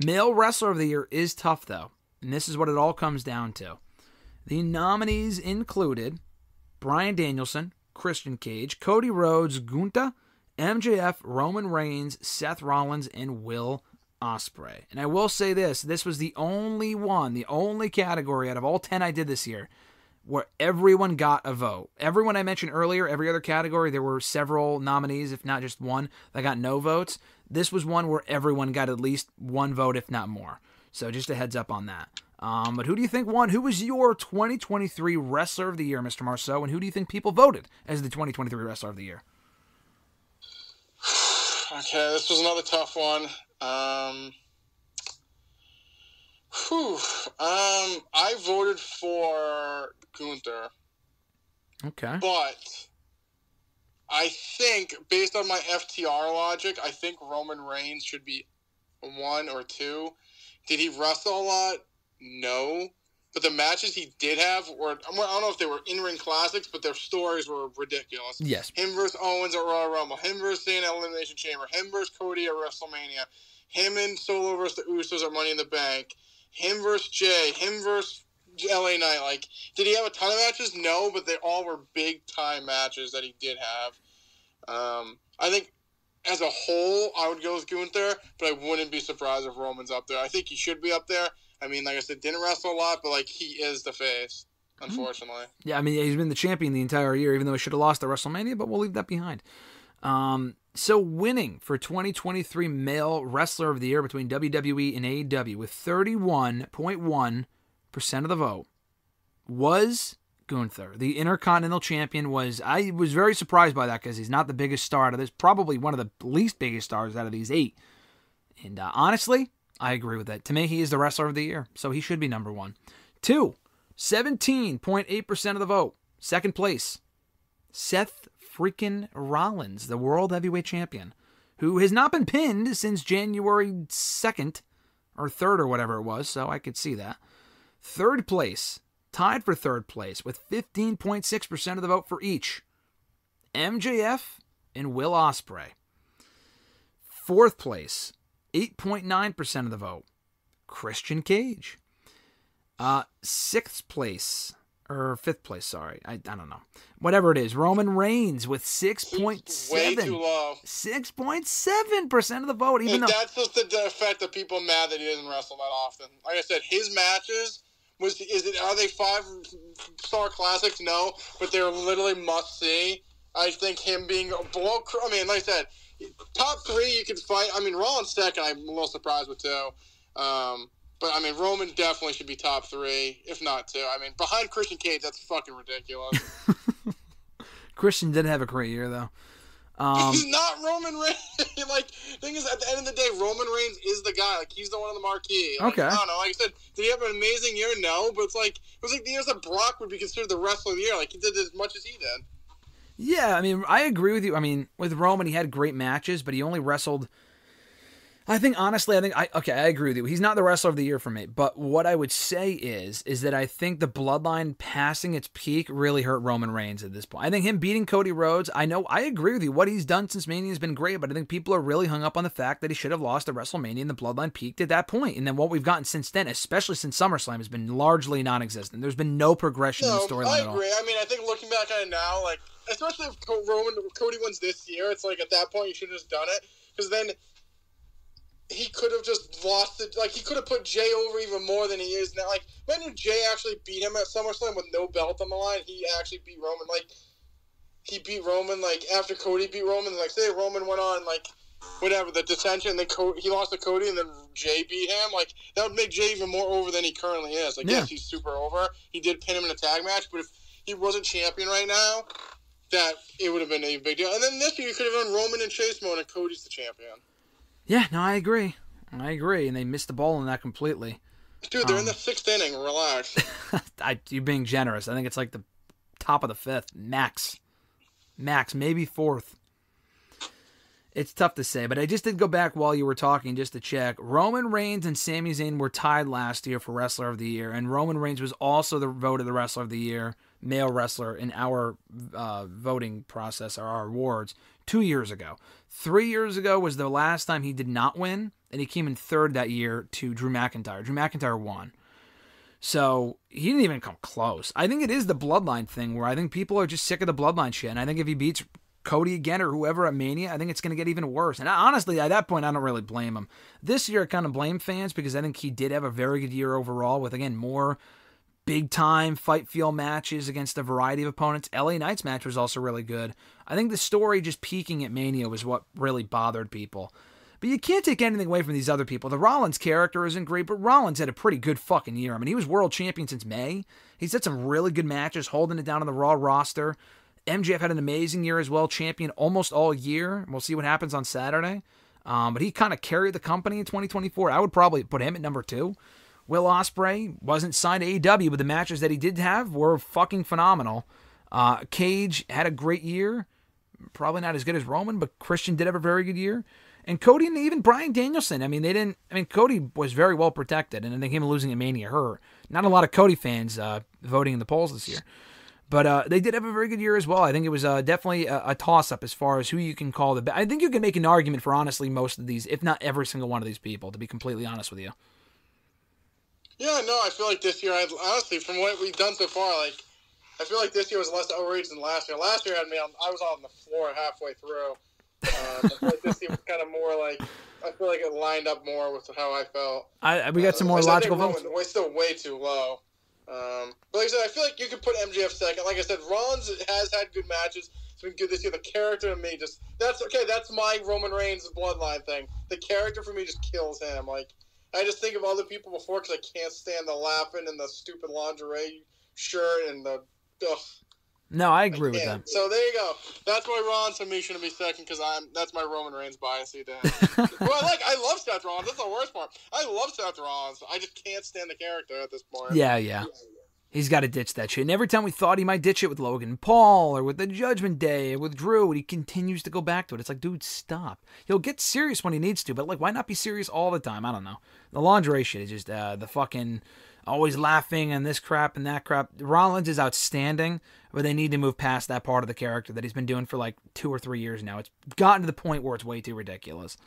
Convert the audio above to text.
Male Wrestler of the Year is tough, though, and this is what it all comes down to. The nominees included Bryan Danielson, Christian Cage, Cody Rhodes, Gunther, MJF, Roman Reigns, Seth Rollins, and Will Ospreay. And I will say this was the only category out of all 10 I did this year where everyone got a vote. Everyone I mentioned earlier, every other category, there were several nominees, if not just one, that got no votes. This was one where everyone got at least one vote, if not more. So just a heads up on that. But who do you think won? Who was your 2023 Wrestler of the Year, Mr. Marceau? And who do you think people voted as the 2023 Wrestler of the Year? Okay, this was another tough one. I voted for Gunther. Okay. But I think, based on my FTR logic, I think Roman Reigns should be 1 or 2. Did he wrestle a lot? No. But the matches he did have were, I don't know if they were in-ring classics, but their stories were ridiculous. Yes. Him versus Owens at Royal Rumble. Him versus Cena at Elimination Chamber. Him versus Cody at WrestleMania. Him and Solo versus the Usos at Money in the Bank. Him versus Jay. Him versus LA Knight. Like, did he have a ton of matches? No, but they all were big-time matches that he did have. I think, as a whole, I would go with Gunther, but I wouldn't be surprised if Roman's up there. I think he should be up there. I mean, like I said, didn't wrestle a lot, but, like, he is the face, unfortunately. Yeah, I mean, he's been the champion the entire year, even though he should have lost at WrestleMania, but we'll leave that behind. So winning for 2023 Male Wrestler of the Year between WWE and AEW with 31.1% of the vote was Gunther. The Intercontinental Champion I was very surprised by that because he's not the biggest star out of this, probably one of the least biggest stars out of these 8. And honestly, I agree with that. To me, he is the Wrestler of the Year, so he should be number 1. 2, 17.8% of the vote. Second place, Seth freaking Rollins, the World Heavyweight Champion, who has not been pinned since January 2nd or 3rd or whatever it was, so I could see that. Third place, tied for third place with 15.6% of the vote for each, MJF and Will Ospreay. Fourth place, 8.9% of the vote, Christian Cage. Sixth place, or fifth place, sorry. I don't know. Whatever it is, Roman Reigns with 6.7. Way too low. 6.7% of the vote. Even though that's just the effect of people mad that he doesn't wrestle that often. Like I said, his matches, are they 5-star classics? No, but they're literally must-see. I think him being below, I mean, like I said, top 3 you can fight. I mean, Rollins second, I'm a little surprised with 2. But, I mean, Roman definitely should be top 3, if not 2. I mean, behind Christian Cage, that's fucking ridiculous. Christian did have a great year, though. He's not Roman Reigns. Like, the thing is, at the end of the day, Roman Reigns is the guy. Like, he's the one on the marquee. Like, okay. I don't know. Like I said, did he have an amazing year? No. But it was like the years that Brock would be considered the Wrestler of the Year. Like, he did as much as he did. Yeah, I mean, I agree with you. I mean, with Roman, he had great matches, but he only wrestled... I agree with you. He's not the Wrestler of the Year for me. But what I would say is that I think the Bloodline passing its peak really hurt Roman Reigns at this point. I think him beating Cody Rhodes, I agree with you. What he's done since Mania has been great, but I think people are really hung up on the fact that he should have lost at WrestleMania and the Bloodline peaked at that point. And then what we've gotten since then, especially since SummerSlam, has been largely non-existent. There's been no progression in the storyline at all. I agree. I mean, I think looking back at it now, like, especially if Cody wins this year, it's like at that point you should have just done it. Because then... he could have just lost it. Like, he could have put Jay over even more than he is now. Like, imagine Jay actually beat him at SummerSlam with no belt on the line. He actually beat Roman. Like, he beat Roman, like, after Cody beat Roman. Like, say Roman went on, like, whatever, the dissension, and then he lost to Cody, and then Jay beat him. Like, that would make Jay even more over than he currently is. Like, yes, he's super over. He did pin him in a tag match, but if he wasn't champion right now, that it would have been a big deal. And then this year, you could have done Roman and Chase mode, and Cody's the champion. Yeah, no, I agree. And they missed the ball on that completely. Dude, they're in the 6th inning. Relax. You're being generous. I think it's like the top of the 5th. Max, maybe 4th. It's tough to say, but I just did go back while you were talking just to check. Roman Reigns and Sami Zayn were tied last year for Wrestler of the Year, and Roman Reigns was also voted the Wrestler of the Year, male wrestler, in our voting process, or our awards, 2 years ago. 3 years ago was the last time he did not win, and he came in third that year to Drew McIntyre. Drew McIntyre won. So he didn't even come close. I think it is the bloodline thing where I think people are just sick of the bloodline shit. And I think if he beats Cody again or whoever at Mania, I think it's going to get even worse. And honestly, at that point, I don't really blame him. This year, I kind of blame fans because I think he did have a very good year overall with, again, more big-time fight feel matches against a variety of opponents. LA Knight's match was also really good. I think the story just peaking at Mania was what really bothered people. But you can't take anything away from these other people. The Rollins character isn't great, but Rollins had a pretty good fucking year. I mean, he was world champion since May. He's had some really good matches, holding it down on the Raw roster. MJF had an amazing year as well, champion almost all year. We'll see what happens on Saturday. But he kind of carried the company in 2024. I would probably put him at number 2. Will Ospreay wasn't signed to AEW, but the matches that he did have were fucking phenomenal. Cage had a great year. Probably not as good as Roman, but Christian did have a very good year. And Cody and even Bryan Danielson, Cody was very well protected, and I think him losing at Mania hurt. Not a lot of Cody fans voting in the polls this year. But they did have a very good year as well. I think it was definitely a toss-up as far as who you can call the best. I think you can make an argument for, honestly, most of these, if not every single one of these people, to be completely honest with you. Yeah, no, I feel like this year, honestly, from what we've done so far, I feel like this year was less outrageous than last year. Last year, I was on the floor halfway through. I feel like this year was kind of more like, I feel like it lined up more with how I felt. We got some more logical votes. We're still way too low. But like I said, I feel like you could put MJF second. Like I said, Rollins has had good matches. It's been good this year. The character in me that's my Roman Reigns bloodline thing. The character for me just kills him. I just think of other people before because I can't stand the laughing and the stupid lingerie shirt and the ugh. No, I agree with that. So there you go. That's why Rollins for me shouldn't be second because that's my Roman Reigns bias. Well, I love Seth Rollins. That's the worst part. I love Seth Rollins. I just can't stand the character at this point. Yeah. He's got to ditch that shit. And every time we thought he might ditch it with Logan Paul or with the Judgment Day or with Drew, he continues to go back to it. It's like, dude, stop. He'll get serious when he needs to, but why not be serious all the time? I don't know. The lingerie shit is just the fucking always laughing and this crap and that crap. Rollins is outstanding, but they need to move past that part of the character that he's been doing for 2 or 3 years now. It's gotten to the point where it's way too ridiculous.